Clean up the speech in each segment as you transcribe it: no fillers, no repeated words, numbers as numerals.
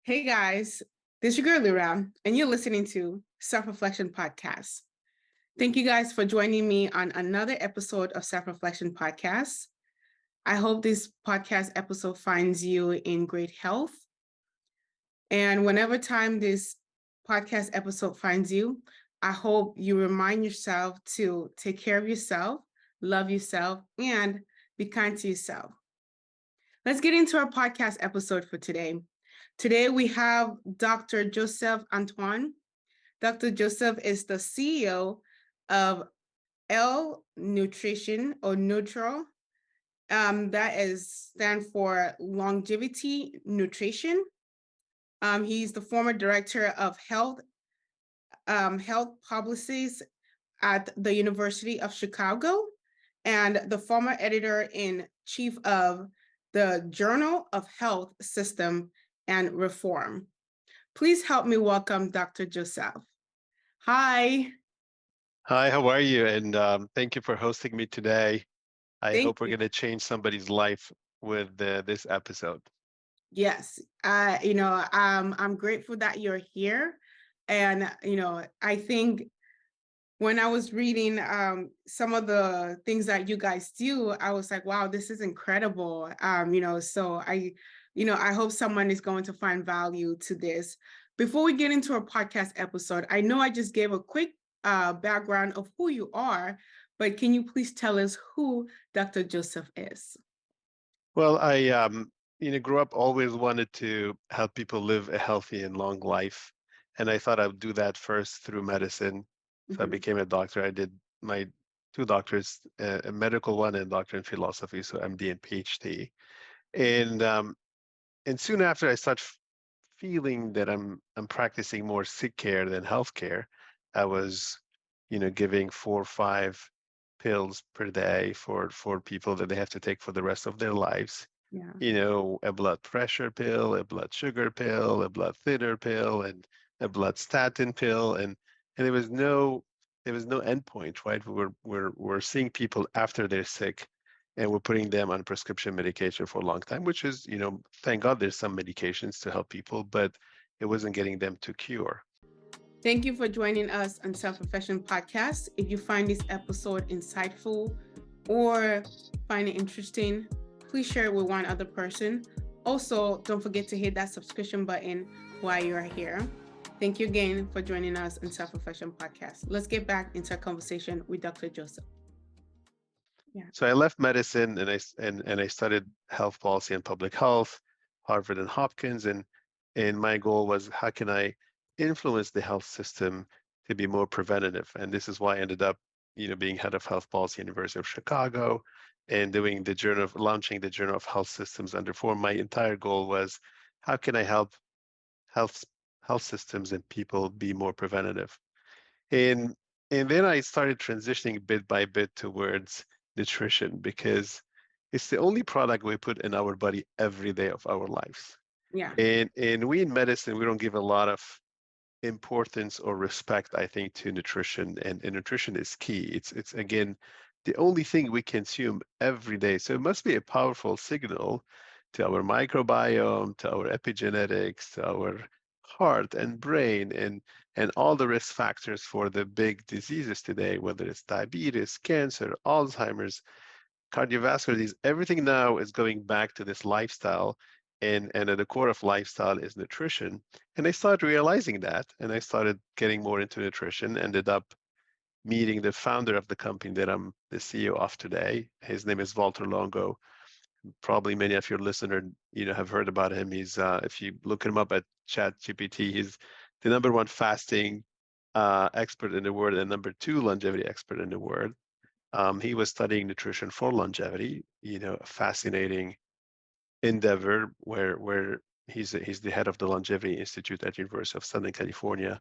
Hey guys, this is your girl Lura, and you're listening to Self Reflection Podcast. Thank you guys for joining me on another episode of Self Reflection Podcast. I hope this podcast episode finds you in great health. And whenever time this podcast episode finds you, I hope you remind yourself to take care of yourself, love yourself, and be kind to yourself. Let's get into our podcast episode for today. Today we have Dr. Joseph Antoine. Dr. Joseph is the CEO of L Nutrition or Neutral. That is stand for Longevity Nutrition. He's the former director of health policies at the University of Chicago and the former editor-in-chief of the Journal of Health System and Reform. Please help me welcome Dr. Joseph. Hi. Hi, how are you? And thank you for hosting me today. I Thank hope we're you. going to change somebody's life with this episode. Yes, I'm grateful that you're here. And, I think when I was reading some of the things that you guys do, I was like, wow, this is incredible. I hope someone is going to find value to this. Before we get into our podcast episode, I know I just gave a quick background of who you are, but can you please tell us who Dr. Joseph is? Well, I grew up always wanted to help people live a healthy and long life. And I thought I would do that first through medicine. So I Mhm. became a doctor. I did my two doctors, a medical one and a doctor in philosophy, so MD and PhD. And soon after I started feeling that I'm practicing more sick care than healthcare. I was, giving 4 or 5 pills per day for people that they have to take for the rest of their lives. Yeah. A blood pressure pill, a blood sugar pill, a blood thinner pill, and a blood statin pill, and there was no endpoint, right? We're seeing people after they're sick, and we're putting them on prescription medication for a long time, which is, thank God there's some medications to help people, but it wasn't getting them to cure. Thank you for joining us on Self Reflection Podcast. If you find this episode insightful or find it interesting, please share it with one other person. Also, don't forget to hit that subscription button while you're here. Thank you again for joining us on Self Reflection Podcast. Let's get back into a conversation with Dr. Joseph. Yeah. So I left medicine and I studied health policy and public health, Harvard and Hopkins, and my goal was how can I influence the health system to be more preventative? And this is why I ended up, being head of health policy, University of Chicago, and launching the Journal of Health Systems and Reform. My entire goal was how can I help health health systems and people be more preventative? And and then I started transitioning bit by bit towards nutrition because it's the only product we put in our body every day of our lives. Yeah. And we in medicine, we don't give a lot of importance or respect, I think, to nutrition. And nutrition is key. It's again the only thing we consume every day. So it must be a powerful signal to our microbiome, to our epigenetics, to our heart and brain, and all the risk factors for the big diseases today, whether it's diabetes, cancer, Alzheimer's, cardiovascular disease. Everything now is going back to this lifestyle, and at the core of lifestyle is nutrition. And I started realizing that, and I started getting more into nutrition. Ended up meeting the founder of the company that I'm the CEO of today. His name is Walter Longo. Probably many of your listeners, have heard about him. He's if you look him up at ChatGPT, he's the #1 fasting expert in the world and #2 longevity expert in the world. He was studying nutrition for longevity, a fascinating endeavor where he's the head of the Longevity Institute at University of Southern California,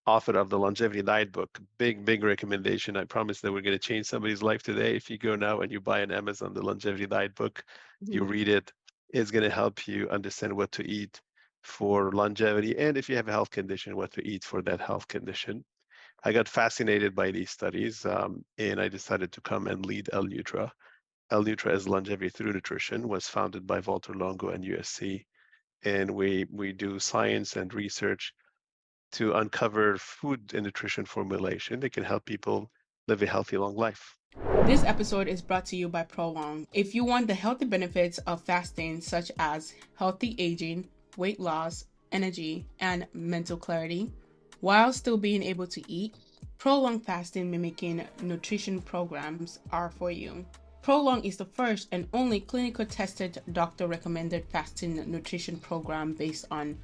author of the Longevity Diet book. Big recommendation. I promise that we're going to change somebody's life today. If you go now and you buy on Amazon the Longevity Diet book, you Mhm. read it, it's going to help you understand what to eat for longevity, and if you have a health condition, what to eat for that health condition. I got fascinated by these studies, and I decided to come and lead L-Nutra. L-Nutra is Longevity Through Nutrition, was founded by Walter Longo and USC, and we do science and research to uncover food and nutrition formulation that can help people live a healthy, long life. This episode is brought to you by Prolong. If you want the healthy benefits of fasting, such as healthy aging, weight loss, energy, and mental clarity, while still being able to eat, Prolong fasting mimicking nutrition programs are for you. Prolong is the first and only clinical tested doctor recommended fasting nutrition program based on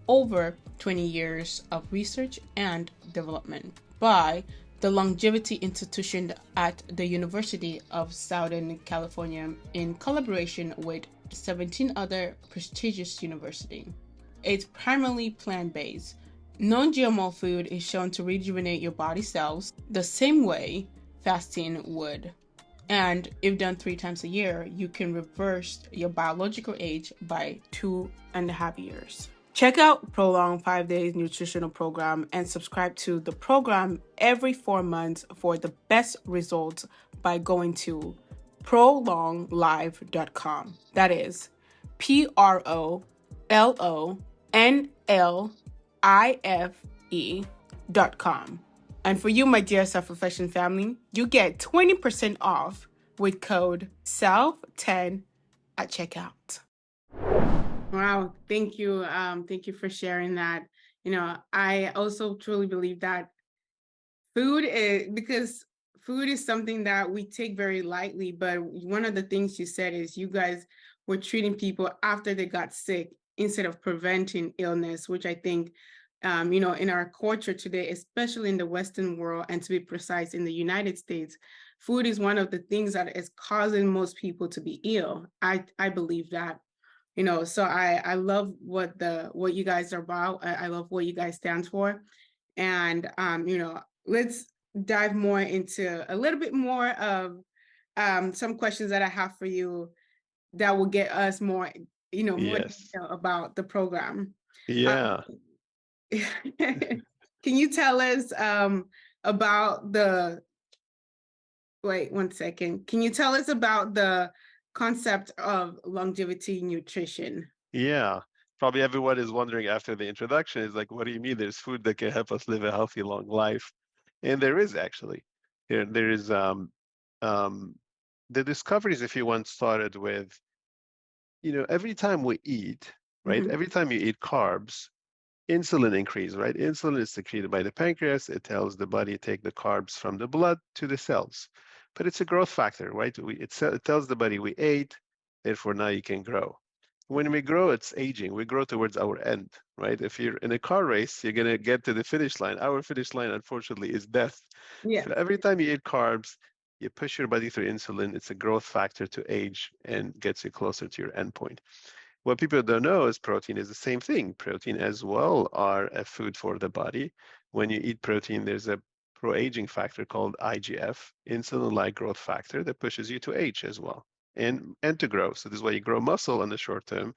over 20 years of research and development by the Longevity Institution at the University of Southern California in collaboration with 17 other prestigious universities. It's primarily plant-based. Non-GMO food is shown to rejuvenate your body cells the same way fasting would. And if done 3 times a year, you can reverse your biological age by 2.5 years. Check out Prolong 5 Days Nutritional Program and subscribe to the program every 4 months for the best results by going to prolonglife.com. That is PROLONLIFE.com. And for you, my dear Self-Reflection family, you get 20% off with code SELF10 at checkout. Wow, thank you. Thank you for sharing that. I also truly believe that because food is something that we take very lightly, but one of the things you said is you guys were treating people after they got sick instead of preventing illness, which I think, in our culture today, especially in the Western world, and to be precise, in the United States, food is one of the things that is causing most people to be ill. I believe that. So I love what you guys are about. I love what you guys stand for. And let's dive more into a little bit more of some questions that I have for you that will get us more, more Yes. detail about the program. Um, Yeah. can you tell us about the wait 1 second. Can you tell us about the concept of longevity nutrition? Yeah. Probably everyone is wondering after the introduction is like, what do you mean there's food that can help us live a healthy, long life? And there is actually. There is um, the discoveries, if you want, started with, every time we eat, right? Mhm. Every time you eat carbs, insulin increase, right? Insulin is secreted by the pancreas. It tells the body take the carbs from the blood to the cells. But it's a growth factor, right? It tells the body we ate, therefore now you can grow. When we grow, it's aging. We grow towards our end, right? If you're in a car race, you're going to get to the finish line. Our finish line, unfortunately, is death. Yeah. So every time you eat carbs, you push your body through insulin. It's a growth factor to age and gets you closer to your endpoint. What people don't know is protein is the same thing. Protein as well are a food for the body. When you eat protein, there's a pro-aging factor called IGF, insulin-like growth factor, that pushes you to age as well and to grow. So this is why you grow muscle in the short term,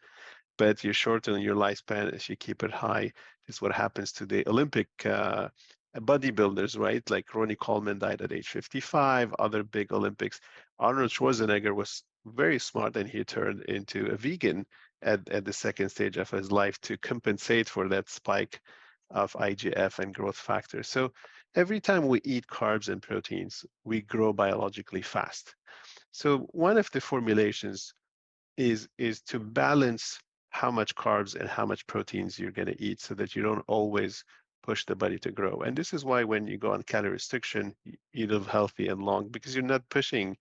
but you shorten your lifespan if you keep it high. This is what happens to the Olympic bodybuilders, right? Like Ronnie Coleman died at age 55, other big Olympics. Arnold Schwarzenegger was very smart and he turned into a vegan at the second stage of his life to compensate for that spike of IGF and growth factors. So every time we eat carbs and proteins, we grow biologically fast. So one of the formulations is to balance how much carbs and how much proteins you're going to eat so that you don't always push the body to grow. And this is why when you go on calorie restriction, you live healthy and long because you're not pushing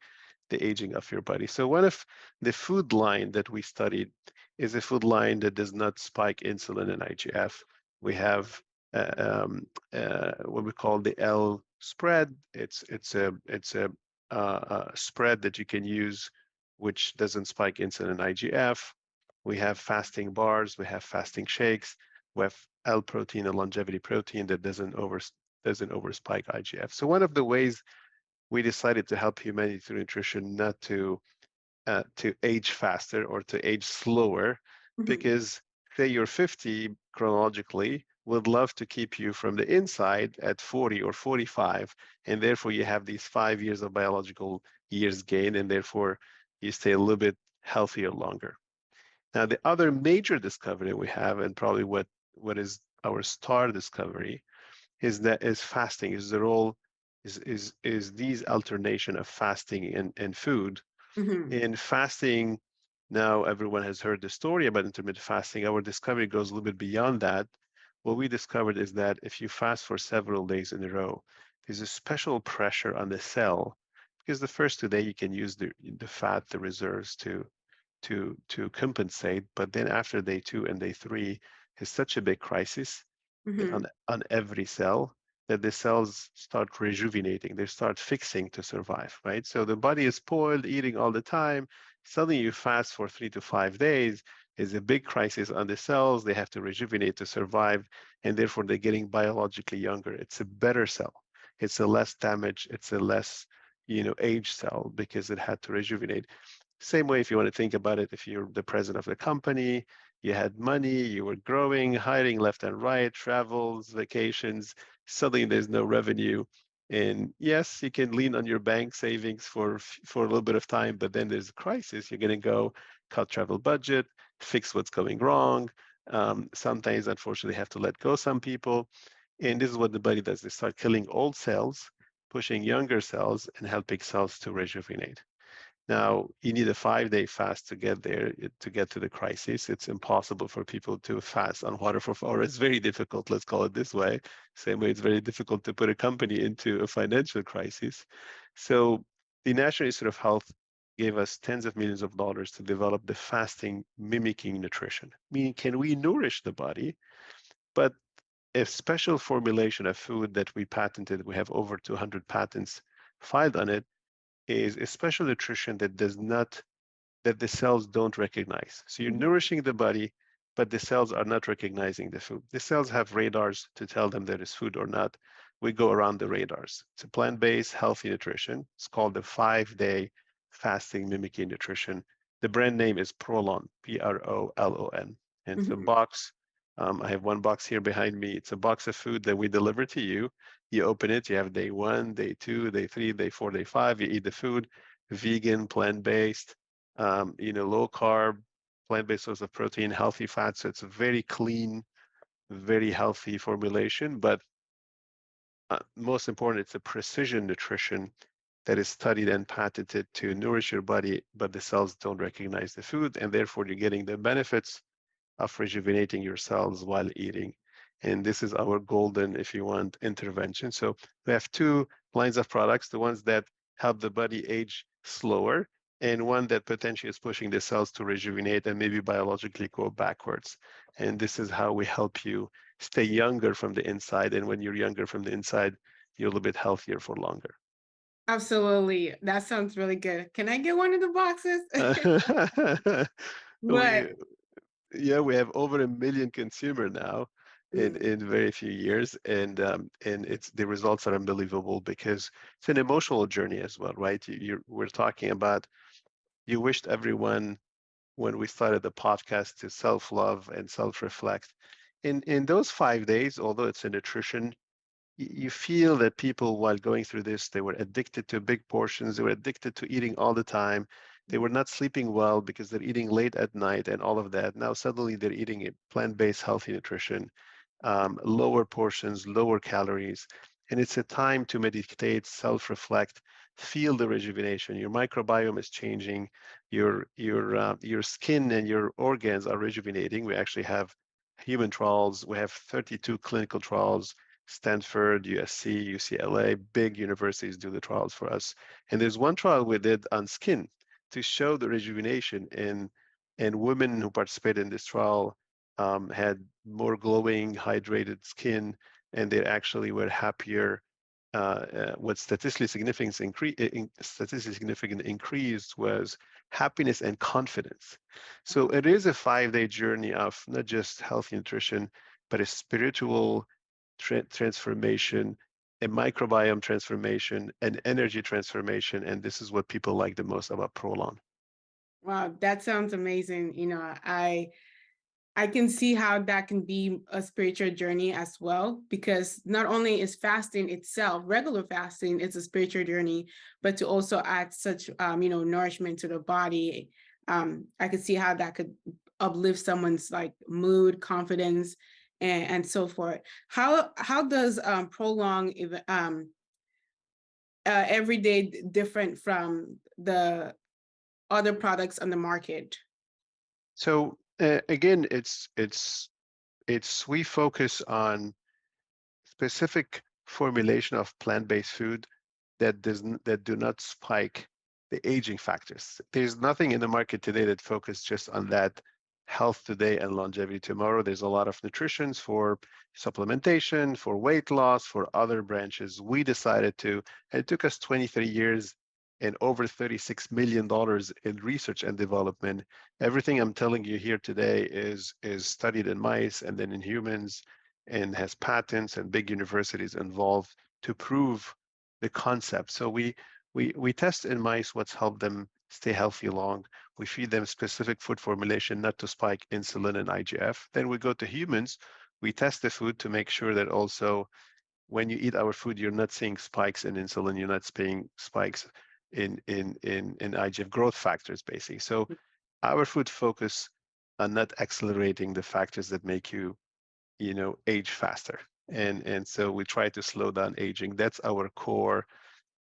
the aging of your body. So one of the food line that we studied is a food line that does not spike insulin and IGF. We have what we call the L spread. It's a spread that you can use which doesn't spike insulin and IGF. We have fasting bars, we have fasting shakes, we have L protein and longevity protein that doesn't overspike IGF. So one of the ways we decided to help humanity through nutrition not to age faster or to age slower, Mhm. because say you're 50 chronologically, would love to keep you from the inside at 40 or 45, and therefore you have these 5 years of biological years gain, and therefore you stay a little bit healthier longer. Now, the other major discovery we have, and probably what is our star discovery, is fasting, is the role, is these alternation of fasting and food. Hmm. In fasting, now everyone has heard the story about intermittent fasting. Our discovery goes a little bit beyond that. What we discovered is that if you fast for several days in a row, there's a special pressure on the cell, because the first 2 days you can use the fat, the reserves to compensate, but then after day 2 and day 3 is such a big crisis Hmm. on every cell that the cells start rejuvenating, they start fixing to survive, right? So the body is spoiled, eating all the time. Suddenly you fast for 3 to 5 days, is a big crisis on the cells. They have to rejuvenate to survive, and therefore they're getting biologically younger. It's a better cell. It's a less damage. It's a less, aged cell because it had to rejuvenate. Same way, if you want to think about it, if you're the president of the company, you had money, you were growing, hiring left and right, travels, vacations, suddenly there's no revenue. And yes, you can lean on your bank savings for a little bit of time, but then there's a crisis. You're going to go cut travel budget, fix what's going wrong. Sometimes, unfortunately, have to let go some people. And this is what the body does. They start killing old cells, pushing younger cells, and helping cells to rejuvenate. Now, you need a 5-day fast to get there, to get to the crisis. It's impossible for people to fast on water for 4 hours. It's very difficult, let's call it this way. Same way it's very difficult to put a company into a financial crisis. So the National Institute of Health gave us tens of millions of dollars to develop the fasting mimicking nutrition, meaning can we nourish the body, but a special formulation of food that we patented, we have over 200 patents filed on it, is a special nutrition that the cells don't recognize. So you're nourishing the body, but the cells are not recognizing the food. The cells have radars to tell them there is food or not. We go around the radars. It's a plant-based, healthy nutrition. It's called the 5-day fasting mimicking nutrition. The brand name is Prolon, Prolon. And it's a Hmm. box. I have one box here behind me. It's a box of food that we deliver to you. You open it, you have day 1, day 2, day 3, day 4, day 5. You eat the food, vegan, plant-based, low carb, plant-based source of protein, healthy fat. So it's a very clean, very healthy formulation. But most important, it's a precision nutrition that is studied and patented to nourish your body, but the cells don't recognize the food, and therefore you're getting the benefits of rejuvenating your cells while eating. And this is our golden, if you want, intervention. So we have 2 lines of products, the ones that help the body age slower, and one that potentially is pushing the cells to rejuvenate and maybe biologically go backwards. And this is how we help you stay younger from the inside. And when you're younger from the inside, you're a little bit healthier for longer. Absolutely. That sounds really good. Can I get one of the boxes? we But Yeah, we have over 1 million consumer now mm, in very few years, and it's the results are unbelievable because it's an emotional journey as well, right? We're talking about you wished everyone when we started the podcast to self-love and self-reflect. In those 5 days, although it's a nutrition, you feel that people, while going through this, they were addicted to big portions. They were addicted to eating all the time. They were not sleeping well because they're eating late at night and all of that. Now, suddenly, they're eating a plant-based healthy nutrition, lower portions, lower calories. And it's a time to meditate, self-reflect, feel the rejuvenation. Your microbiome is changing. Your skin and your organs are rejuvenating. We actually have human trials. We have 32 clinical trials. Stanford, USC, UCLA, big universities do the trials for us. And there's one trial we did on skin to show the rejuvenation and women who participated in this trial had more glowing, hydrated skin, and they actually were happier. What statistically significant increase was happiness and confidence. So it is a 5-day journey of not just healthy nutrition, but a spiritual transformation, a microbiome transformation, an energy transformation, and this is what people like the most about Prolon. wow, that sounds amazing. I can see how that can be a spiritual journey as well, because not only is fasting itself, regular fasting, it's a spiritual journey, but to also add such nourishment to the body, I could see how that could uplift someone's like mood, confidence, and so forth. How does everyday different from the other products on the market? So again, it's we focus on specific formulation of plant-based food that do not spike the aging factors. There's nothing in the market today that focuses just on that health today and longevity tomorrow. There's a lot of nutritions for supplementation, for weight loss, for other branches. We decided to, and it took us 23 years and over $36 million in research and development. Everything I'm telling you here today is studied in mice and then in humans, and has patents and big universities involved to prove the concept. So we test in mice what's helped them stay healthy long. We feed them specific food formulation not to spike insulin and IGF. Then we go to humans. We test the food to make sure that also when you eat our food, you're not seeing spikes in insulin, you're not seeing spikes in IGF growth factors, basically. So our food focus on not accelerating the factors that make you age faster. And so we try to slow down aging. That's our core.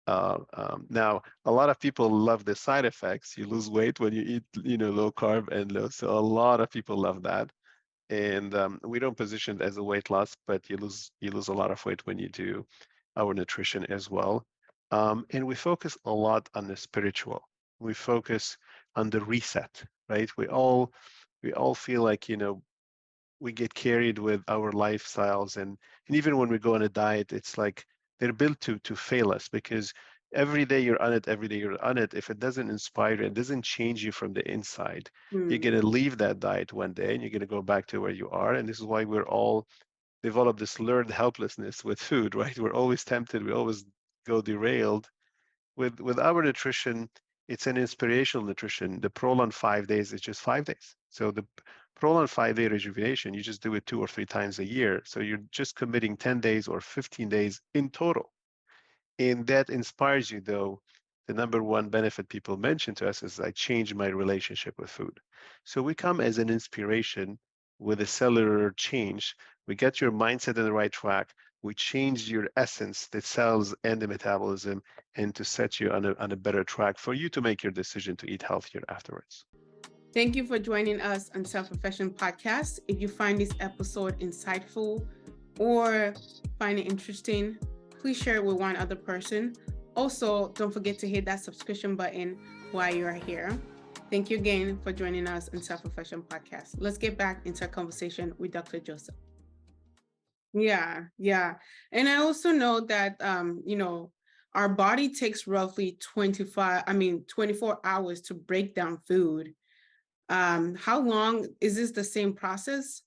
Now, a lot of people love the side effects. You lose weight when you eat, low carb and low. So a lot of people love that. And we don't position it as a weight loss, but you lose a lot of weight when you do our nutrition as well. And we focus a lot on the spiritual. We focus on the reset, right? We all feel like, we get carried with our lifestyles, and even when we go on a diet, it's like they're built to fail us, because every day you're on it, every day you're on it. If it doesn't inspire you, it doesn't change you from the inside, you're going to leave that diet one day and you're going to go back to where you are. And this is why we're all develop this learned helplessness with food, right? We're always tempted, we always go derailed. With our nutrition, it's an inspirational nutrition. The Prolon 5 days is just 5 days. So the Prolon 5-day rejuvenation, you just do it 2 or 3 times a year. So you're just committing 10 days or 15 days in total. And that inspires you, though. The number one benefit people mention to us is I changed my relationship with food. So we come as an inspiration with a cellular change. We get your mindset on the right track. We change your essence, the cells and the metabolism, and to set you on a better track for you to make your decision to eat healthier afterwards. Thank you for joining us on Self-Reflection Podcast. If you find this episode insightful or find it interesting, please share it with one other person. Also, don't forget to hit that subscription button while you're here. Thank you again for joining us on Self-Reflection Podcast. Let's get back into our conversation with Dr. Joseph. Yeah. And I also know that, our body takes roughly 24 hours to break down food. How long is this the same process?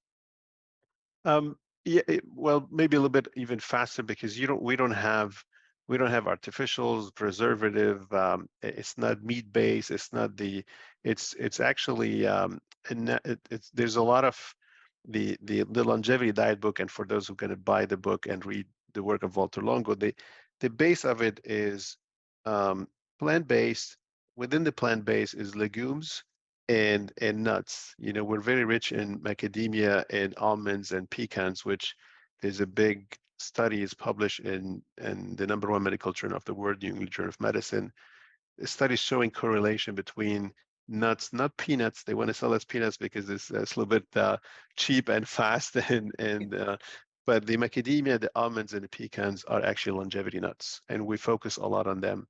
Yeah, well, maybe a little bit even faster, because we don't have artificials, preservative. It's not meat based. It's not it's actually there's a lot of the longevity diet book, and for those who are going to buy the book and read the work of Walter Longo, the base of it is plant based. Within the plant base is legumes and nuts. We're very rich in macadamia and almonds and pecans, which there's a big study is published in the number one medical journal of the world, New England Journal of Medicine. A study showing correlation between nuts, not peanuts. They want to sell us peanuts because it's a little bit cheap and fast, but the macadamia, the almonds, and the pecans are actually longevity nuts, and we focus a lot on them.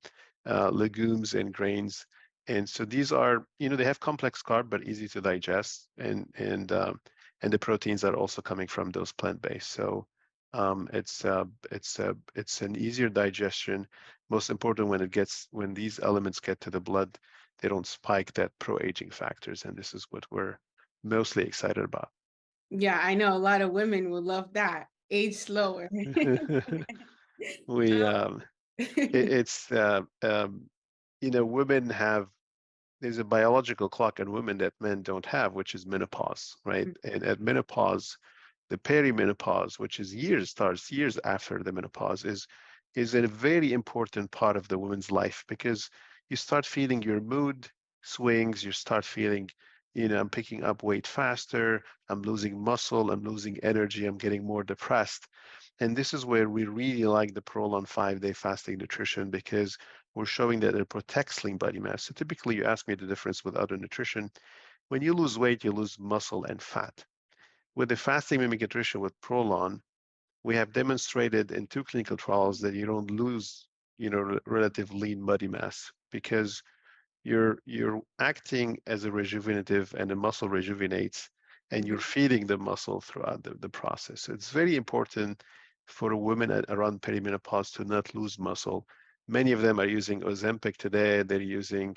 Legumes and grains. And so these are, they have complex carb, but easy to digest, and the proteins are also coming from those plant-based. So it's an easier digestion. Most important, when these elements get to the blood, they don't spike that pro-aging factors, and this is what we're mostly excited about. Yeah, I know a lot of women would love that. Age slower. Women have, there's a biological clock in women that men don't have, which is menopause, right? And at menopause, the perimenopause, which is starts years after the menopause, is a very important part of the woman's life, because you start feeling your mood swings, you start feeling I'm picking up weight faster, I'm losing muscle, I'm losing energy, I'm getting more depressed. And this is where we really like the Prolon 5-day fasting nutrition, because we're showing that it protects lean body mass. So typically you ask me the difference with other nutrition. When you lose weight, you lose muscle and fat. With the fasting mimic nutrition with Prolon, we have demonstrated in 2 clinical trials that you don't lose, relative lean body mass, because you're acting as a rejuvenative, and the muscle rejuvenates, and you're feeding the muscle throughout the process. So it's very important for a woman around perimenopause to not lose muscle. Many of them are using Ozempic today. They're using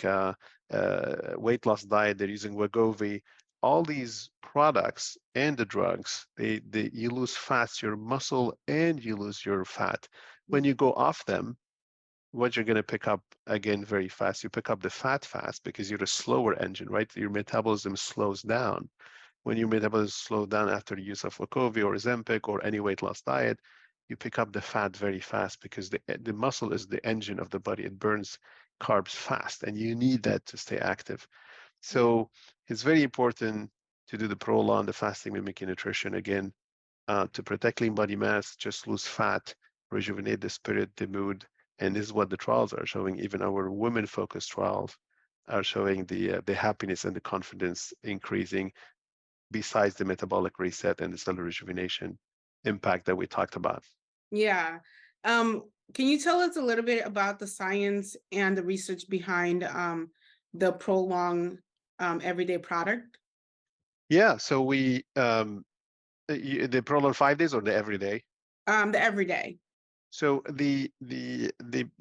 weight loss diet. They're using Wegovy. All these products and the drugs, you lose fast your muscle and you lose your fat. When you go off them, what you're going to pick up again very fast, you pick up the fat fast because you're a slower engine, right? Your metabolism slows down. When your metabolism slows down after the use of Wegovy or Ozempic or any weight loss diet, you pick up the fat very fast, because the muscle is the engine of the body. It burns carbs fast, and you need that to stay active. So it's very important to do the Prolon, the fasting mimicking nutrition again, to protect lean body mass, just lose fat, rejuvenate the spirit, the mood. And this is what the trials are showing. Even our women-focused trials are showing the happiness and the confidence increasing, besides the metabolic reset and the cellular rejuvenation impact that we talked about. Yeah. Can you tell us a little bit about the science and the research behind the Prolong everyday product? Yeah, so we the Prolon 5 days or the everyday? The everyday. So the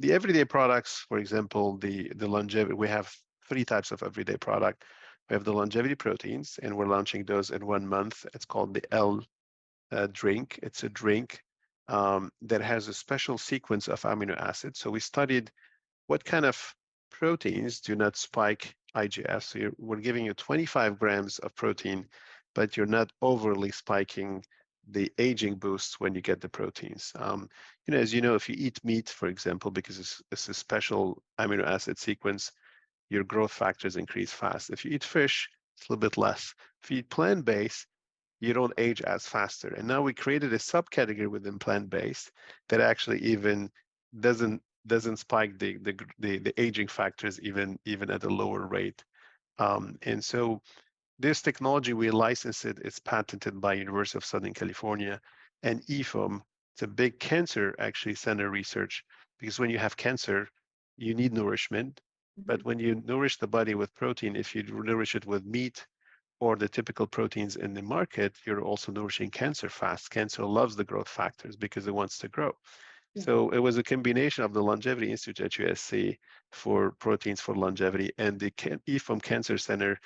everyday products, for example, the longevity, we have 3 types of everyday product. We have the longevity proteins, and we're launching those in 1 month. It's called the L drink. It's a drink that has a special sequence of amino acids. So we studied what kind of proteins do not spike IGF. So we're giving you 25 grams of protein, but you're not overly spiking the aging boosts when you get the proteins. As you know, if you eat meat, for example, because it's a special amino acid sequence, your growth factors increase fast. If you eat fish, it's a little bit less. If you eat plant-based, you don't age as faster. And now we created a subcategory within plant-based that actually even doesn't spike the aging factors even at a lower rate. And so this technology, we license it. It's patented by University of Southern California and EFOM. It's a big cancer actually center research, because when you have cancer, you need nourishment. But when you nourish the body with protein, if you nourish it with meat or the typical proteins in the market, you're also nourishing cancer fast. Cancer loves the growth factors because it wants to grow. So it was a combination of the Longevity Institute at USC for proteins for longevity and the EFOM Cancer Center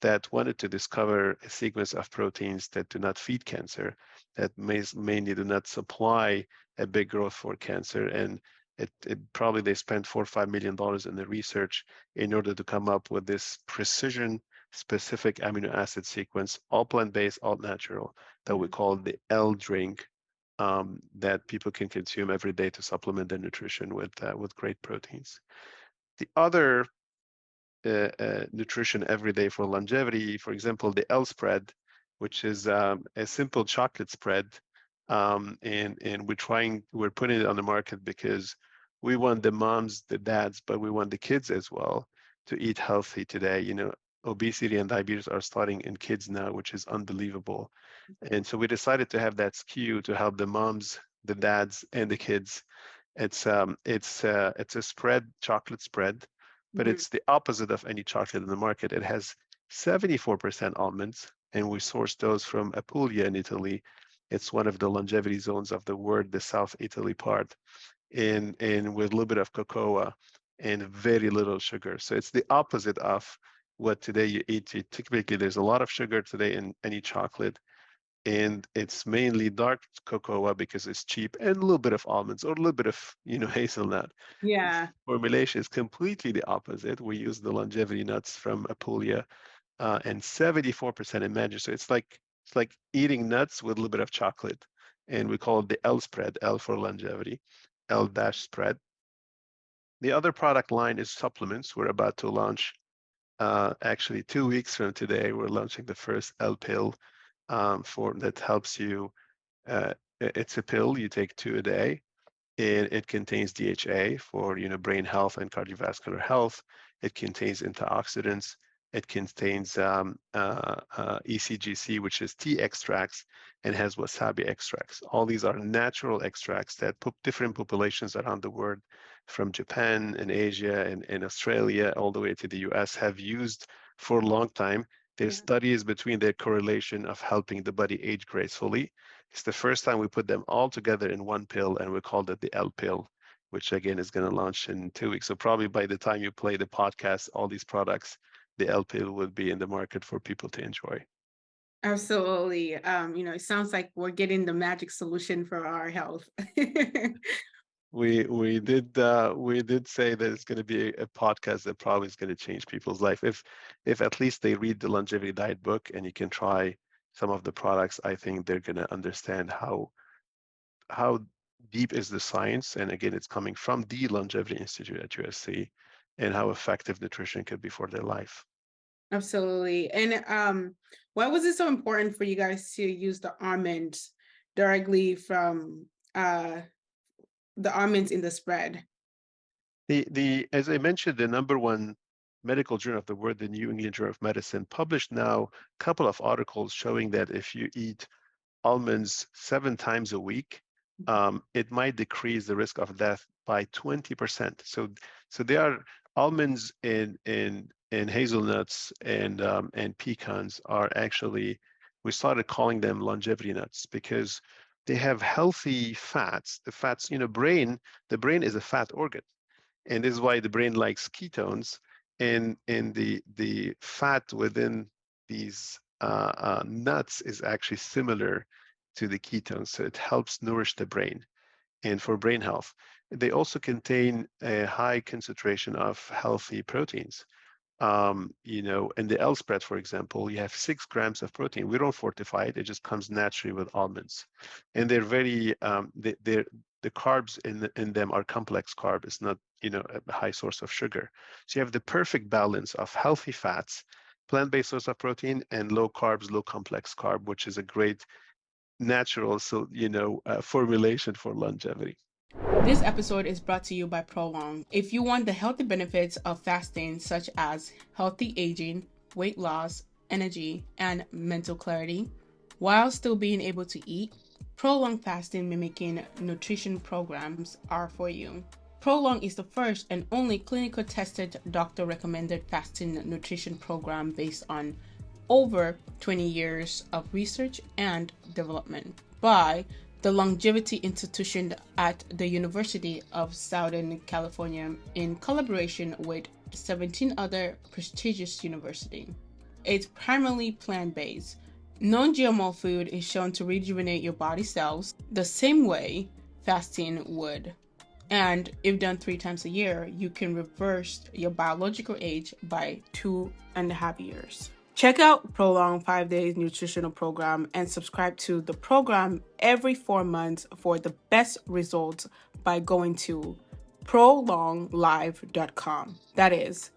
that wanted to discover a sequence of proteins that do not feed cancer, that mainly do not supply a big growth for cancer. And it probably they spent $4 or $5 million in the research in order to come up with this precision specific amino acid sequence, all plant-based, all natural, that we call the L drink, that people can consume every day to supplement their nutrition with great proteins. The other nutrition every day for longevity, for example, the L spread, which is a simple chocolate spread, and we're putting it on the market because we want the moms, the dads, but we want the kids as well to eat healthy today. Obesity and diabetes are starting in kids now, which is unbelievable. And so we decided to have that SKU to help the moms, the dads, and the kids. It's a spread, chocolate spread, but it's the opposite of any chocolate in the market. It has 74% almonds, and we source those from Apulia in Italy. It's one of the longevity zones of the world, the South Italy part, and with a little bit of cocoa and very little sugar. So it's the opposite of what today you eat. Typically, there's a lot of sugar today in any chocolate, and it's mainly dark cocoa because it's cheap, and a little bit of almonds or a little bit of hazelnut. Yeah. Formulation is completely the opposite. We use the longevity nuts from Apulia, and 74% in magic. So it's like eating nuts with a little bit of chocolate, and we call it the L spread, L for longevity, L dash spread. The other product line is supplements. We're about to launch actually 2 weeks from today, we're launching the first L pill for that helps you. It's a pill you take 2 a day. It contains DHA for brain health and cardiovascular health. It contains antioxidants. It contains ECGC, which is tea extracts, and has wasabi extracts. All these are natural extracts that different populations around the world, from Japan and Asia and Australia all the way to the US, have used for a long time. There's Yeah. studies between their correlation of helping the body age gracefully. It's the first time we put them all together in one pill, and we called it the L pill, which again is going to launch in 2 weeks. So probably by the time you play the podcast, all these products, the L pill will be in the market for people to enjoy. Absolutely. It sounds like we're getting the magic solution for our health. We did say that it's going to be a podcast that probably is going to change people's life if at least they read the Longevity Diet book and you can try some of the products. I think they're going to understand how deep is the science, and again, it's coming from the Longevity Institute at USC, and how effective nutrition could be for their life. Absolutely. And why was it so important for you guys to use the almonds directly from the almonds in the spread? The as I mentioned, the number one medical journal of the world, the New England Journal of Medicine, published now a couple of articles showing that if you eat almonds 7 times a week, it might decrease the risk of death by 20%. So there are almonds and hazelnuts and pecans are actually, we started calling them longevity nuts because they have healthy fats. The fats, the brain is a fat organ, and this is why the brain likes ketones, and the fat within these nuts is actually similar to the ketones, so it helps nourish the brain and for brain health. They also contain a high concentration of healthy proteins. In the L spread, for example, you have 6 grams of protein. We don't fortify it; it just comes naturally with almonds, and they're very the carbs in them are complex carb. It's not a high source of sugar. So you have the perfect balance of healthy fats, plant-based source of protein, and low carbs, low complex carb, which is a great natural formulation for longevity. This episode is brought to you by Prolong. If you want the healthy benefits of fasting, such as healthy aging, weight loss, energy, and mental clarity, while still being able to eat, Prolong fasting mimicking nutrition programs are for you. Prolong is the first and only clinical tested doctor recommended fasting nutrition program based on over 20 years of research and development by the Longevity Institution at the University of Southern California in collaboration with 17 other prestigious universities. It's primarily plant-based. Non-GMO food is shown to rejuvenate your body cells the same way fasting would. And if done 3 times a year, you can reverse your biological age by 2.5 years. Check out Prolong 5 Days Nutritional Program and subscribe to the program every 4 months for the best results by going to prolonglife.com. That is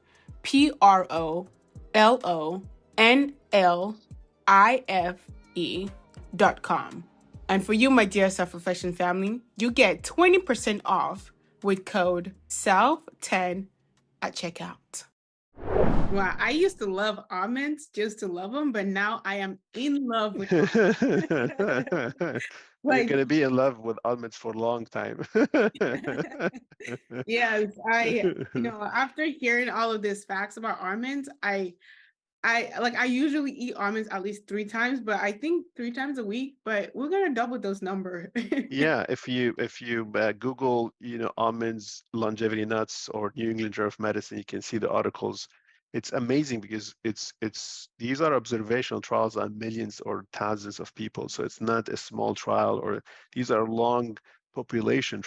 PROLONLIFE.com. And for you, my dear Self-Reflection family, you get 20% off with code SELF10 at checkout. Wow, I used to love almonds just to love them, but now I am in love with almonds. You're going to be in love with almonds for a long time. Yes, after hearing all of these facts about almonds, I usually eat almonds at least 3 times, but I think 3 times a week, but we're gonna double those number. Yeah, if you Google almonds, longevity nuts, or New England Journal of Medicine, you can see the articles. It's amazing because these are observational trials on millions or thousands of people, so it's not a small trial, or these are long population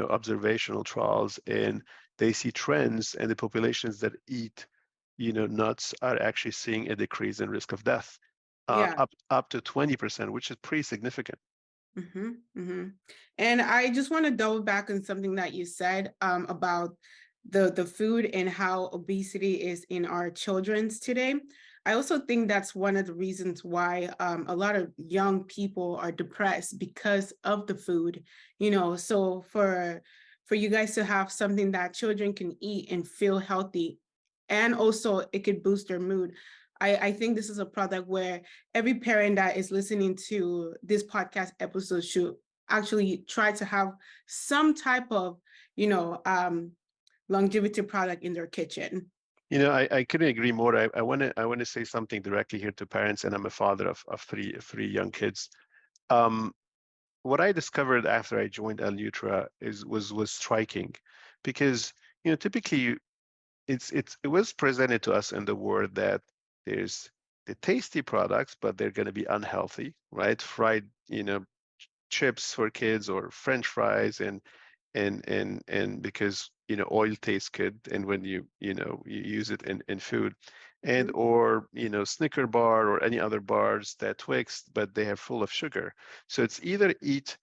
observational trials, and they see trends, and the populations that eat nuts are actually seeing a decrease in risk of death, Yeah. up to 20%, which is pretty significant. And I just want to double back on something that you said about the food and how obesity is in our children's today. I also think that's one of the reasons why a lot of young people are depressed because of the food, so for you guys to have something that children can eat and feel healthy, and also it could boost their mood. I think this is a product where every parent that is listening to this podcast episode should actually try to have some type of, longevity product in their kitchen. I couldn't agree more. I want to say something directly here to parents, and I'm a father of three young kids. What I discovered after I joined Alnutra was striking, because typically it was presented to us in the word that there's the tasty products, but they're going to be unhealthy, right? Fried, chips for kids, or French fries, and because oil tastes good, and when you use it in food, and or Snicker bar or any other bars, that Twix, but they are full of sugar. So it's either eat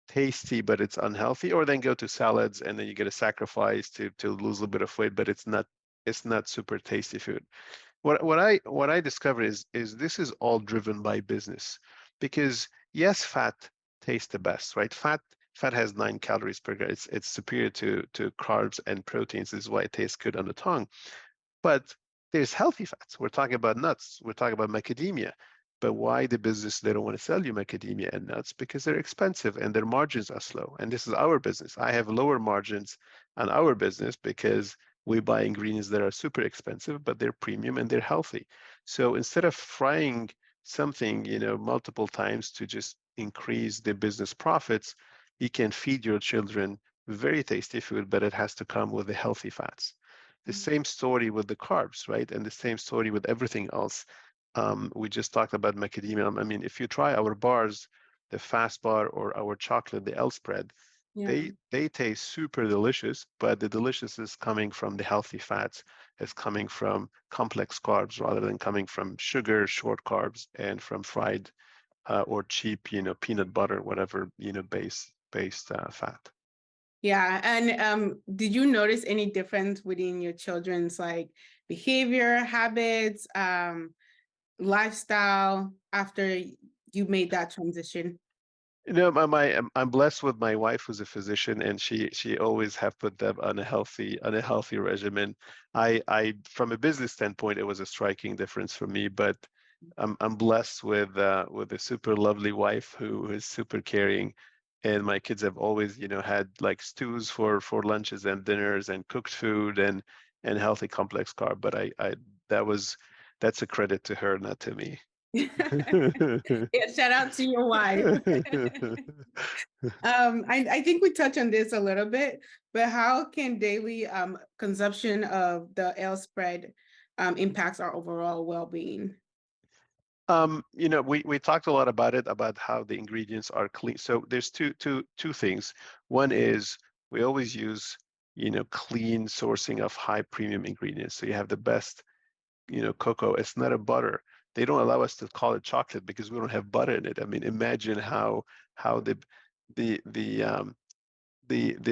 tasty but it's unhealthy, or then go to salads and then you get a sacrifice to lose a bit of weight, but it's not super tasty food. What I discovered is this is all driven by business, because yes, fat tastes the best, right? Fat has 9 calories per gram. It's superior to carbs and proteins. This is why it tastes good on the tongue. But there's healthy fats. We're talking about nuts. We're talking about macadamia. But why the business, they don't want to sell you macadamia and nuts? Because they're expensive and their margins are slow. And this is our business. I have lower margins on our business because we buy ingredients that are super expensive, but they're premium and they're healthy. So instead of frying something, multiple times to just increase the business profits, you can feed your children very tasty food, but it has to come with the healthy fats. The same story with the carbs, right? And the same story with everything else. We just talked about macadamia. I mean, if you try our bars, the fast bar or our chocolate, the L spread, they taste super delicious, but the delicious is coming from the healthy fats. It's coming from complex carbs rather than coming from sugar, short carbs, and from fried or cheap, peanut butter, whatever, based fat. Yeah. And did you notice any difference within your children's like behavior, habits, lifestyle after you made that transition? I'm blessed with my wife who's a physician, and she always have put them on a healthy regimen. I from a business standpoint, it was a striking difference for me, but I'm blessed with a super lovely wife who is super caring, and my kids have always had like stews for lunches and dinners, and cooked food, and healthy complex carb. But I that's a credit to her, not to me. Yeah, shout out to your wife. I think we touched on this a little bit, but how can daily consumption of the L spread impacts our overall well-being? We talked a lot about it, about how the ingredients are clean. So there's two things. One is we always use, clean sourcing of high premium ingredients. So you have the best, cocoa. It's not a butter. They don't allow us to call it chocolate because we don't have butter in it. I mean, imagine how the the the um, the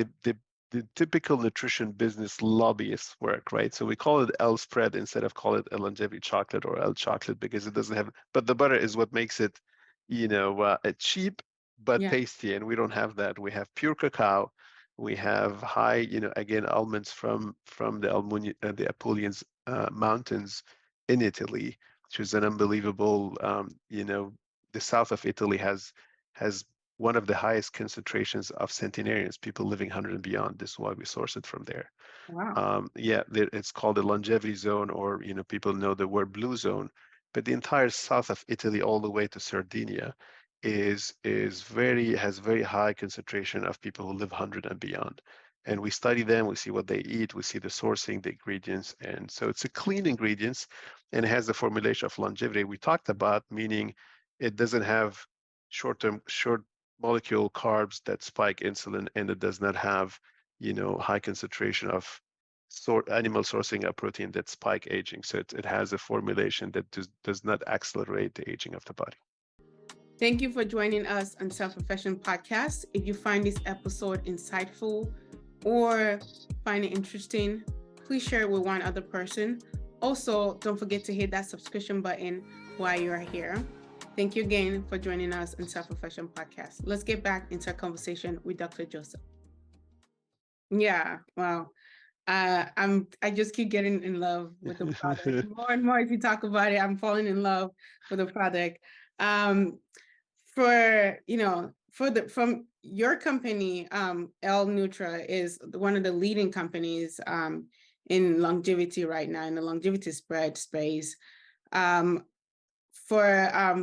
typical nutrition business lobbyists work, right? So we call it L spread instead of call it a longevity chocolate or L chocolate, because it doesn't have, but the butter is what makes it, cheap but Yeah. tasty. And we don't have that. We have pure cacao. We have high, again, almonds from the Apulian mountains in Italy, which is an unbelievable, the south of Italy has one of the highest concentrations of centenarians, people living 100 and beyond. This is why we source it from there. Wow. It's called the longevity zone, or people know the word blue zone. But the entire south of Italy, all the way to Sardinia, has very high concentration of people who live 100 and beyond. And we study them, we see what they eat, we see the sourcing, the ingredients, and so it's a clean ingredients, and it has the formulation of longevity we talked about, meaning it doesn't have short molecule carbs that spike insulin, and it does not have, high concentration of animal sourcing of protein that spike aging. So it has a formulation that does not accelerate the aging of the body. Thank you for joining us on Self Reflection Podcast. If you find this episode insightful or find it interesting, please share it with one other person. Also, don't forget to hit that subscription button while you're here. Thank you again for joining us on Self Reflection Podcast. Let's get back into our conversation with Dr. Joseph. Yeah, wow. I just keep getting in love with the product. More and more, if you talk about it, I'm falling in love with the product. For from your company, L Nutra is one of the leading companies in longevity right now in the longevity spread space. For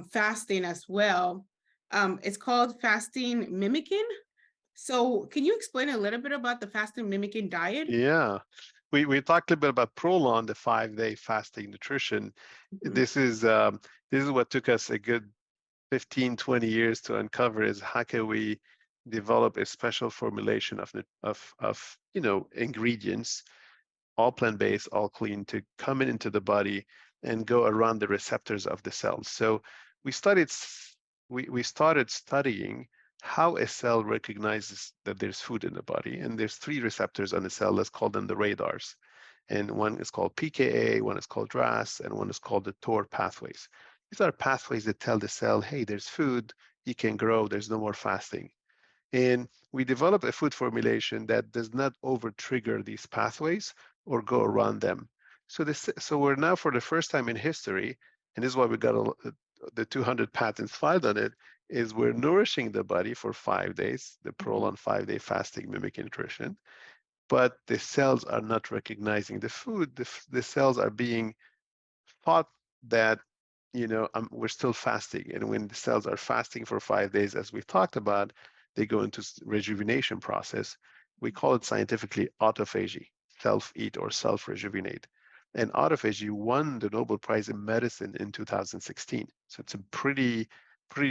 fasting as well, it's called fasting mimicking. So can you explain a little bit about the fasting mimicking diet? Yeah. We talked a little bit about Prolon, the 5-day fasting nutrition. Mhm. This is what took us a good 15, 20 years to uncover, is how can we develop a special formulation of ingredients, all plant-based, all clean, to come into the body and go around the receptors of the cells. So we started studying how a cell recognizes that there's food in the body. And there's 3 receptors on the cell. Let's call them the radars. And one is called PKA, one is called RAS, and one is called the TOR pathways. These are pathways that tell the cell, hey, there's food, you can grow, there's no more fasting. And we developed a food formulation that does not over-trigger these pathways or go around them. So we're now, for the first time in history, and this is why we got the 200 patents filed on it, is we're nourishing the body for 5 days, the Prolon 5-day fasting mimicking nutrition, but the cells are not recognizing the food. The cells are being taught that we're still fasting. And when the cells are fasting for 5 days, as we've talked about, they go into rejuvenation process. We call it scientifically autophagy, self-eat or self-rejuvenate. And autophagy won the Nobel Prize in Medicine in 2016. So it's a pretty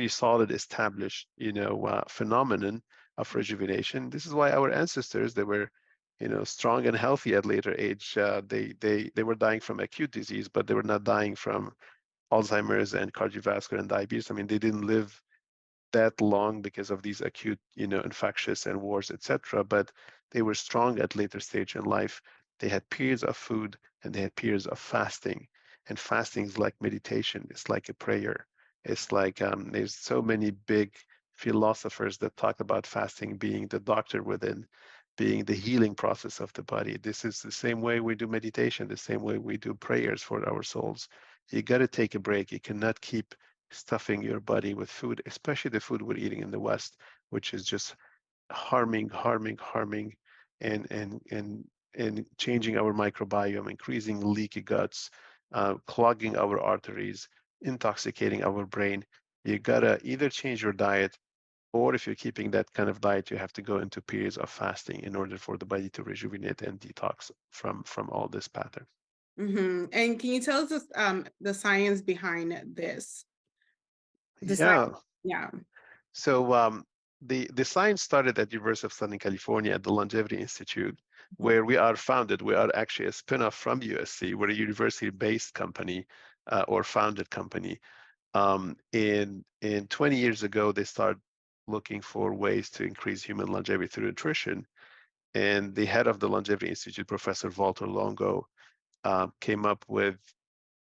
solid, established, phenomenon of rejuvenation. This is why our ancestors, they were, strong and healthy at later age. They were dying from acute disease, but they were not dying from Alzheimer's and cardiovascular and diabetes. I mean, they didn't live that long because of these acute, infectious and wars, etc. But they were strong at later stage in life. They had periods of food and they had periods of fasting. And fasting is like meditation. It's like a prayer. It's like there's so many big philosophers that talk about fasting being the doctor within, being the healing process of the body. This is the same way we do meditation, the same way we do prayers for our souls. You got to take a break. You cannot keep stuffing your body with food, especially the food we're eating in the West, which is just harming, and changing our microbiome, increasing leaky guts, clogging our arteries, intoxicating our brain. You gotta either change your diet, or if you're keeping that kind of diet, you have to go into periods of fasting in order for the body to rejuvenate and detox from all this pattern. And can you tell us the science behind this? The science, Yeah. yeah. So the science started at University of Southern California at the Longevity Institute, where we are founded. We are actually a spinoff from USC. We're a university-based company or founded company. In 20 years ago, they started looking for ways to increase human longevity through nutrition. And the head of the Longevity Institute, Professor Walter Longo, came up with,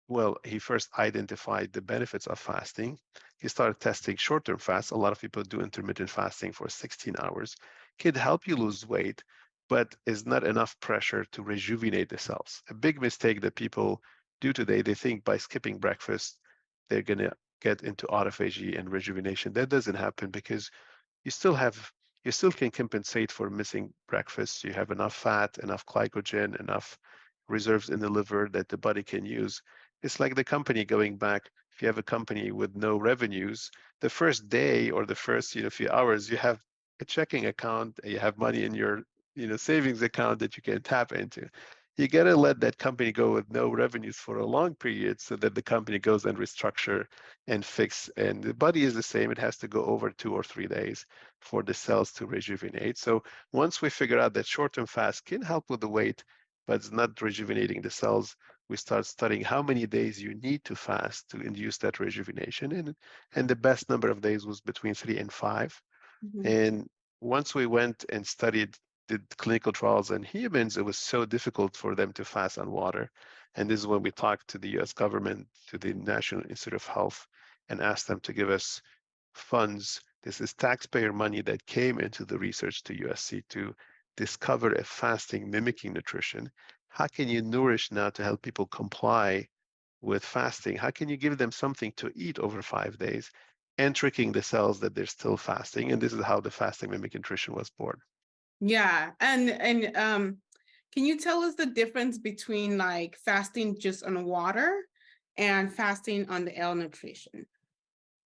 well, he first identified the benefits of fasting. He started testing short-term fasts. A lot of people do intermittent fasting for 16 hours. Can help you lose weight, but is not enough pressure to rejuvenate the cells. A big mistake that people do today, they think by skipping breakfast, they're going to get into autophagy and rejuvenation. That doesn't happen because you still can compensate for missing breakfast. You have enough fat, enough glycogen, enough reserves in the liver that the body can use. It's like the company going back. If you have a company with no revenues, the first day or the first few hours, you have a checking account, you have money in your savings account that you can tap into. You got to let that company go with no revenues for a long period so that the company goes and restructure and fix. And the body is the same. It has to go over 2 or 3 days for the cells to rejuvenate. So once we figure out that short-term fast can help with the weight, but it's not rejuvenating the cells, we start studying how many days you need to fast to induce that rejuvenation. And the best number of days was between 3 and 5. And once we went and studied did clinical trials in humans, it was so difficult for them to fast on water. And this is when we talked to the US government, to the National Institute of Health, and asked them to give us funds. This is taxpayer money that came into the research to USC to discover a fasting mimicking nutrition. How can you nourish now to help people comply with fasting? How can you give them something to eat over 5 days and tricking the cells that they're still fasting? And this is how the fasting mimic nutrition was born. Yeah. Can you tell us the difference between like fasting just on water and fasting on the L nutrition?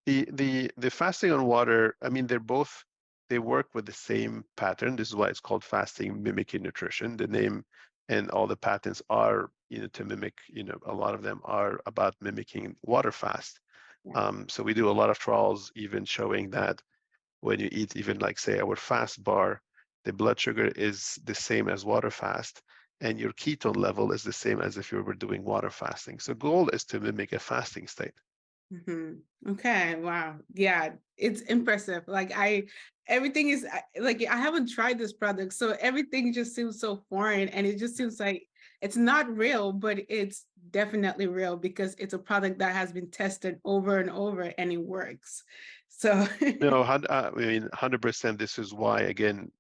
The fasting on water, I mean, they work with the same pattern. This is why it's called fasting mimicking nutrition. The name and all the patents are, to mimic, a lot of them are about mimicking water fast. Yeah. So we do a lot of trials even showing that when you eat even like say our fast bar, the blood sugar is the same as water fast, and your ketone level is the same as if you were doing water fasting. So goal is to mimic a fasting state. Okay, wow. Yeah, it's impressive. Everything is like, I haven't tried this product, so everything just seems so foreign, and it just seems like it's not real, but it's definitely real because it's a product that has been tested over and over and it works. So, No, I mean, 100%. This is why, again,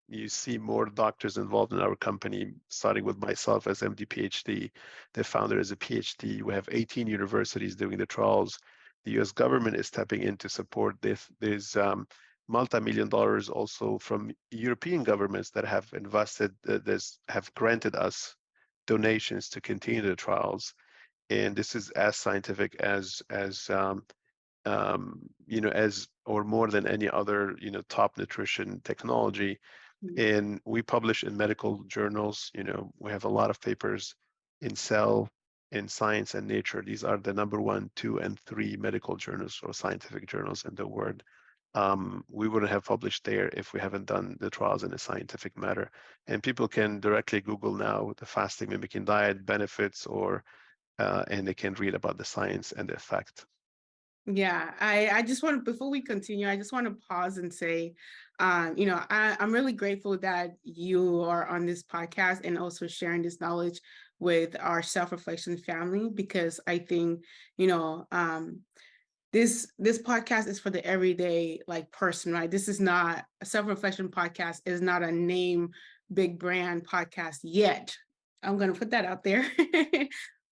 you see more doctors involved in our company, starting with myself as MD PhD, the founder is a PhD. We have 18 universities doing the trials. The US government is stepping in to support this. There's multi-million dollars also from European governments that have invested, have granted us donations to continue the trials. And this is as scientific as or more than any other, top nutrition technology. And we publish in medical journals. We have a lot of papers in Cell, in Science and Nature. These are the number 1, 2, and 3 medical journals or scientific journals in the world. We wouldn't have published there if we haven't done the trials in a scientific matter. And people can directly Google now the fasting mimicking diet benefits, and they can read about the science and the effect. yeah, I just want to, before we continue, I just want to pause and say, I'm really grateful that you are on this podcast and also sharing this knowledge with our self-reflection family, because I think, this podcast is for the everyday like person, right? This is not a self-reflection podcast, is not a name big brand podcast yet. I'm gonna put that out there.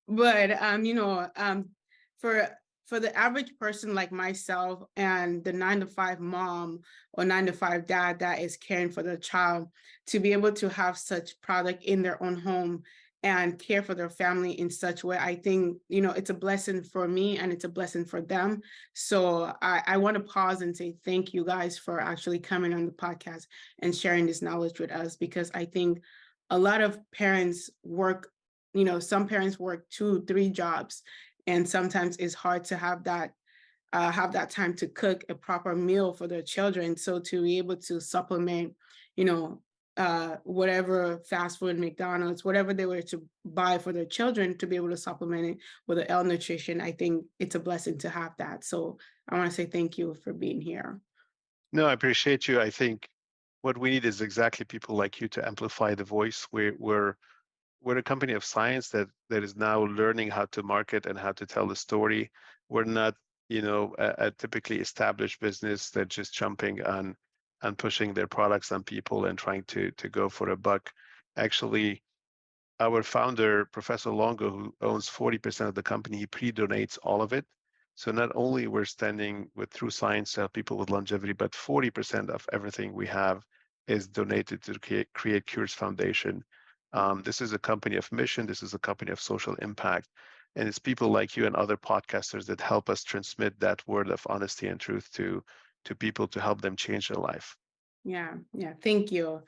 But for the average person like myself and the 9-to-5 mom or 9-to-5 dad that is caring for their child, to be able to have such product in their own home and care for their family in such way, I think, it's a blessing for me and it's a blessing for them. So I want to pause and say thank you guys for actually coming on the podcast and sharing this knowledge with us, because I think a lot of parents work, some parents work 2-3 jobs, and sometimes it's hard to have that time to cook a proper meal for their children. So to be able to supplement, whatever fast food, McDonald's, whatever they were to buy for their children, to be able to supplement it with the L nutrition, I think it's a blessing to have that. So I want to say thank you for being here. No, I appreciate you. I think what we need is exactly people like you to amplify the voice. We're a company of science that is now learning how to market and how to tell the story. We're not, a typically established business that just jumping on pushing their products on people and trying to go for a buck. Actually, our founder, Professor Longo, who owns 40% of the company, he pre-donates all of it. So not only we're standing with True Science to help people with longevity, but 40% of everything we have is donated to the Create Cures Foundation. This is a company of mission. This is a company of social impact. And it's people like you and other podcasters that help us transmit that word of honesty and truth to people to help them change their life. Yeah, thank you.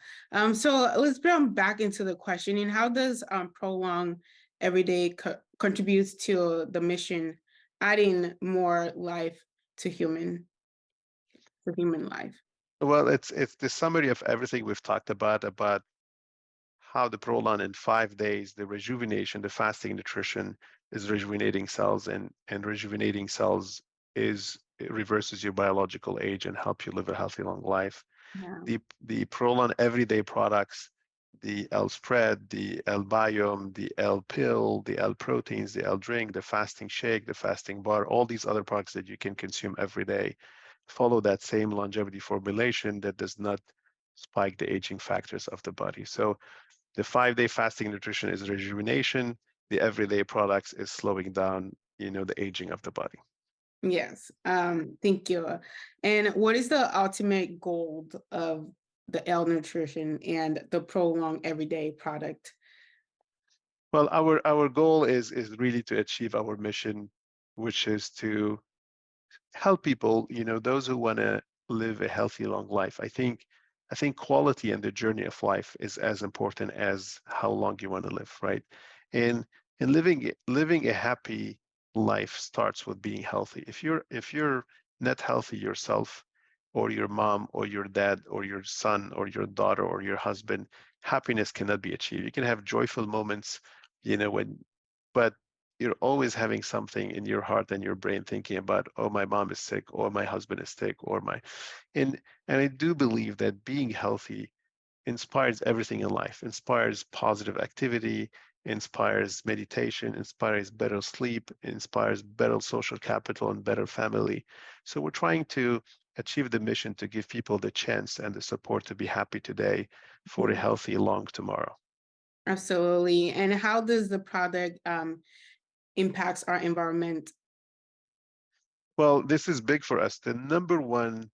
So let's jump back into the questioning. How does Prolong Everyday contributes to the mission, adding more life to human life? Well, it's the summary of everything we've talked about how the Prolon in 5 days, the rejuvenation, the fasting nutrition is rejuvenating cells, and rejuvenating cells is it reverses your biological age and help you live a healthy, long life. Yeah. The Prolon everyday products, the L spread, the L biome, the L pill, the L proteins, the L drink, the fasting shake, the fasting bar, all these other products that you can consume every day follow that same longevity formulation that does not spike the aging factors of the body. So the 5-day fasting nutrition is rejuvenation. The everyday products is slowing down, the aging of the body. Yes. Thank you. And what is the ultimate goal of the L Nutrition and the Prolong Everyday product? Well, our goal is really to achieve our mission, which is to help people, those who want to live a healthy, long life. I think quality and the journey of life is as important as how long you want to live, right? And living a happy life starts with being healthy. If you're not healthy yourself, or your mom or your dad or your son or your daughter or your husband, happiness cannot be achieved. You can have joyful moments, when, but you're always having something in your heart and your brain thinking about, oh, my mom is sick, or my husband is sick, or my, and and I do believe that being healthy inspires everything in life, inspires positive activity, inspires meditation, inspires better sleep, inspires better social capital and better family. So we're trying to achieve the mission to give people the chance and the support to be happy today for a Mhm. healthy, long tomorrow. Absolutely. And how does the product impacts our environment? Well, this is big for us. The number one,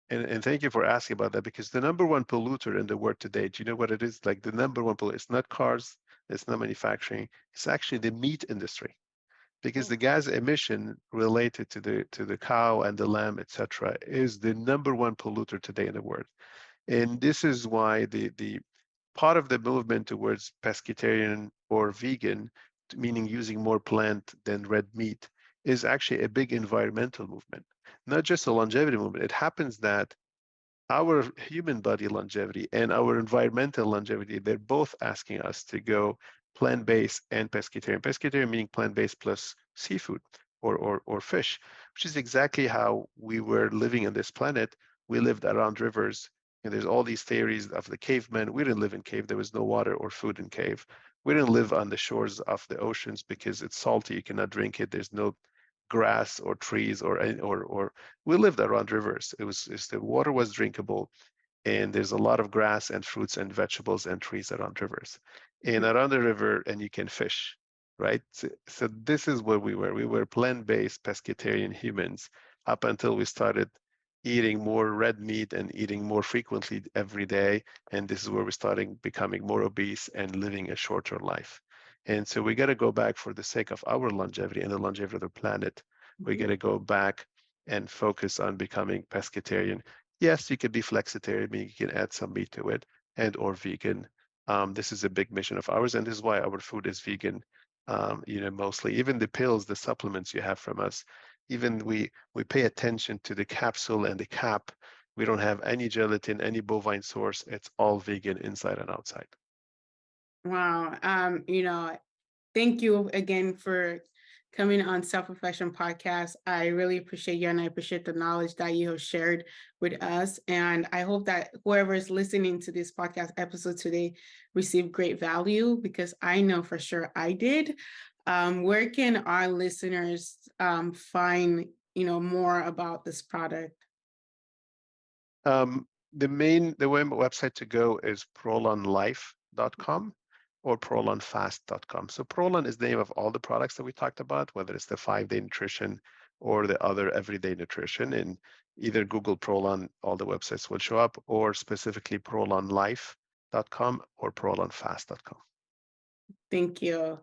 and thank you for asking about that, because the number one polluter in the world today, do you know what it is? Like the number one polluter, it's not cars, it's not manufacturing, it's actually the meat industry. Because the gas emission related to the cow and the lamb, etc., is the number one polluter today in the world. And this is why the part of the movement towards pescatarian or vegan, meaning using more plant than red meat, is actually a big environmental movement, not just a longevity movement. It happens that our human body longevity and our environmental longevity, they're both asking us to go plant-based and pescatarian. Pescatarian meaning plant-based plus seafood or fish, which is exactly how we were living on this planet. We lived around rivers, and there's all these theories of the cavemen. We didn't live in cave. There was no water or food in cave. We didn't live on the shores of the oceans because it's salty. You cannot drink it. There's no grass or trees or we lived around rivers. The water was drinkable, and there's a lot of grass and fruits and vegetables and trees around rivers. And around the river, and you can fish, right? So this is where we were. We were plant-based pescatarian humans up until we started eating more red meat and eating more frequently every day. And this is where we started becoming more obese and living a shorter life. And so we got to go back for the sake of our longevity and the longevity of the planet. We got to go back and focus on becoming pescatarian. Yes, you could be flexitarian, meaning you can add some meat to it, and or vegan. This is a big mission of ours, and this is why our food is vegan. Mostly even the pills, the supplements you have from us, even we pay attention to the capsule and the cap. We don't have any gelatin, any bovine source. It's all vegan inside and outside. Wow. Thank you again for coming on Self Reflection Podcast. I really appreciate you, and I appreciate the knowledge that you have shared with us. And I hope that whoever is listening to this podcast episode today received great value, because I know for sure I did. Where can our listeners find more about this product? The website to go is prolonlife.com or prolonfast.com. So Prolon is the name of all the products that we talked about, whether it's the 5-day nutrition or the other everyday nutrition. And either Google Prolon, all the websites will show up, or specifically prolonlife.com or prolonfast.com. Thank you.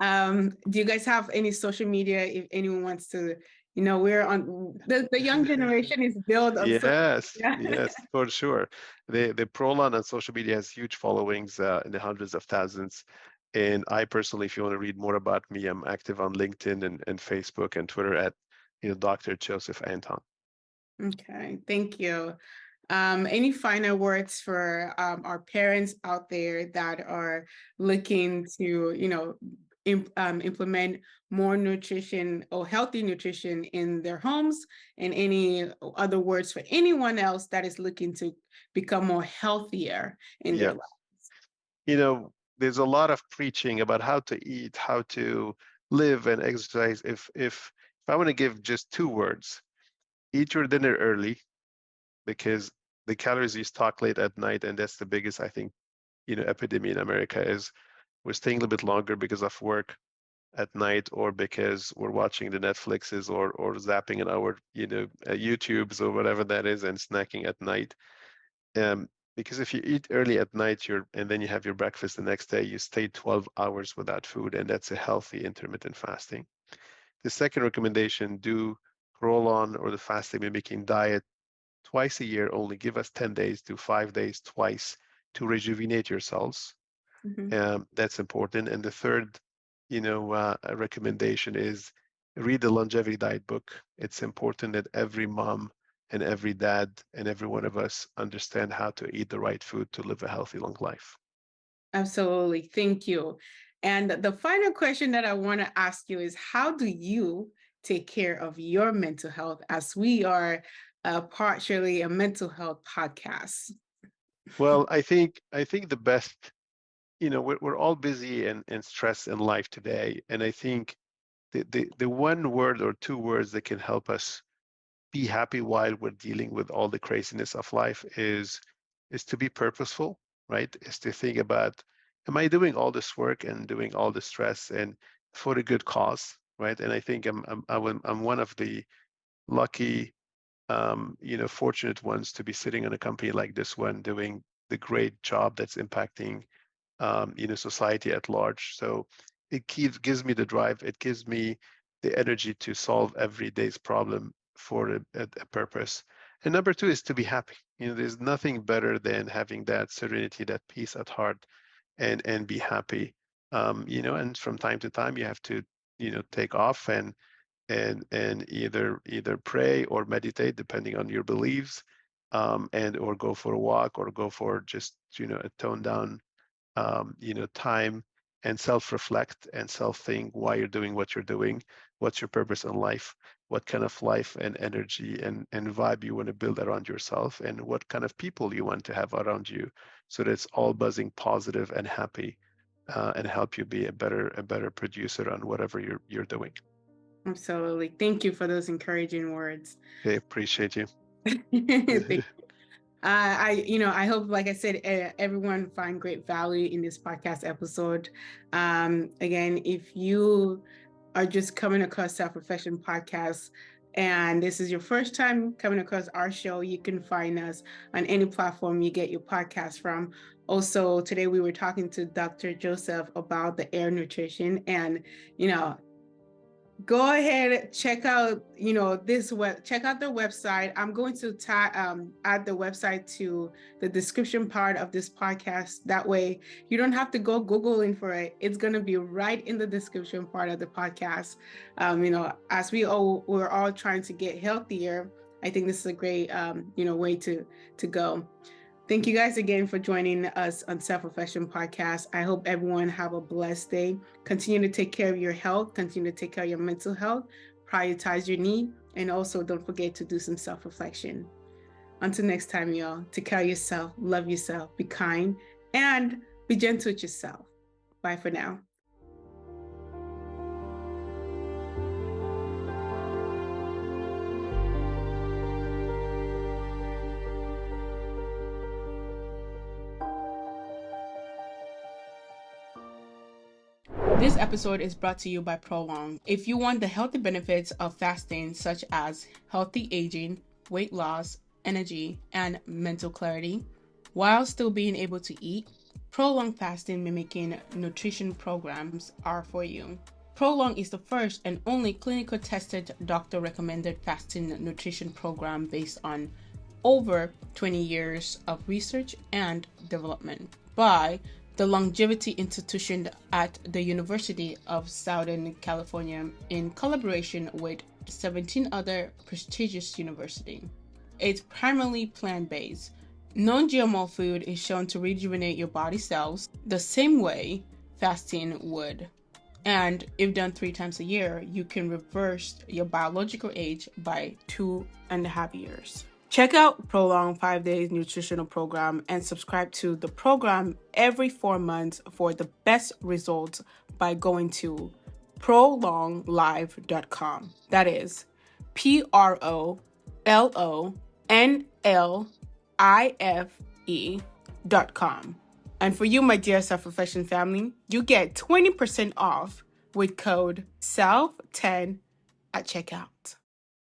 Do you guys have any social media if anyone wants to, we're on the young generation is built on social Yes, media. yes, for sure. The Prolon on social media has huge followings in the hundreds of thousands. And I personally, if you want to read more about me, I'm active on LinkedIn and Facebook and Twitter at Dr. Joseph Anton. Okay, thank you. Any final words for our parents out there that are looking to, implement more nutrition or healthy nutrition in their homes, and any other words for anyone else that is looking to become more healthier in their Yeah. life? There's a lot of preaching about how to eat, how to live and exercise. If I want to give just 2 words, eat your dinner early, because the calories you stock late at night, and that's the biggest, I think, epidemic in America, is we're staying a little bit longer because of work at night, or because we're watching the Netflixes, or zapping an hour, YouTubes or whatever that is, and snacking at night. Because if you eat early at night, and then you have your breakfast the next day, you stay 12 hours without food, and that's a healthy intermittent fasting. The second recommendation, do roll-on or the fasting mimicking diet twice a year. Only give us 10 days, do 5 days twice to rejuvenate your cells. That's important. And the third, recommendation is read the Longevity Diet book. It's important that every mom and every dad and every one of us understand how to eat the right food to live a healthy, long life. Absolutely. Thank you. And the final question that I want to ask you is, how do you take care of your mental health, as we are partially a mental health podcast? Well, I think the best, we're all busy and stressed in life today. And I think the 1 word or 2 words that can help us be happy while we're dealing with all the craziness of life is to be purposeful, right? Is to think about, am I doing all this work and doing all the stress and for a good cause, right? And I think I'm one of the lucky, fortunate ones to be sitting in a company like this one, doing the great job that's impacting, society at large. So it gives me the drive. It gives me the energy to solve every day's problem for a purpose. And number 2 is to be happy. There's nothing better than having that serenity, that peace at heart, and be happy. And from time to time you have to, take off and either pray or meditate, depending on your beliefs, and or go for a walk, or go for just, a toned down, time, and self-reflect and self-think why you're doing what you're doing, what's your purpose in life, what kind of life and energy and vibe you want to build around yourself, and what kind of people you want to have around you, so that it's all buzzing, positive, and happy, and help you be a better producer on whatever you're doing. Absolutely. Thank you for those encouraging words. Okay, appreciate you. Thank you. I hope, like I said, everyone find great value in this podcast episode. Again, if you are just coming across Self-Reflection Podcast, and this is your first time coming across our show, you can find us on any platform you get your podcast from. Also, today we were talking to Dr. Joseph about the air nutrition, and go ahead, check out check out their website. I'm going to add the website to the description part of this podcast. That way you don't have to go Googling for it. It's going to be right in the description part of the podcast. As we're all trying to get healthier, I think this is a great way to go. Thank you guys again for joining us on Self-Reflection Podcast. I hope everyone have a blessed day. Continue to take care of your health. Continue to take care of your mental health. Prioritize your need. And also don't forget to do some self-reflection. Until next time, y'all, take care of yourself, love yourself, be kind, and be gentle with yourself. Bye for now. This episode is brought to you by Prolong. If you want the healthy benefits of fasting, such as healthy aging, weight loss, energy, and mental clarity, while still being able to eat, Prolong fasting mimicking nutrition programs are for you. Prolong is the first and only clinical tested doctor recommended fasting nutrition program based on over 20 years of research and development by the Longevity Institution at the University of Southern California in collaboration with 17 other prestigious universities. It's primarily plant-based. Non-GMO food is shown to rejuvenate your body cells the same way fasting would. And if done 3 times a year, you can reverse your biological age by 2.5 years. Check out Prolong 5 Days Nutritional Program and subscribe to the program every 4 months for the best results by going to prolonglife.com. That is PROLONLIFE.com. And for you, my dear Self-Reflection family, you get 20% off with code SELF10 at checkout.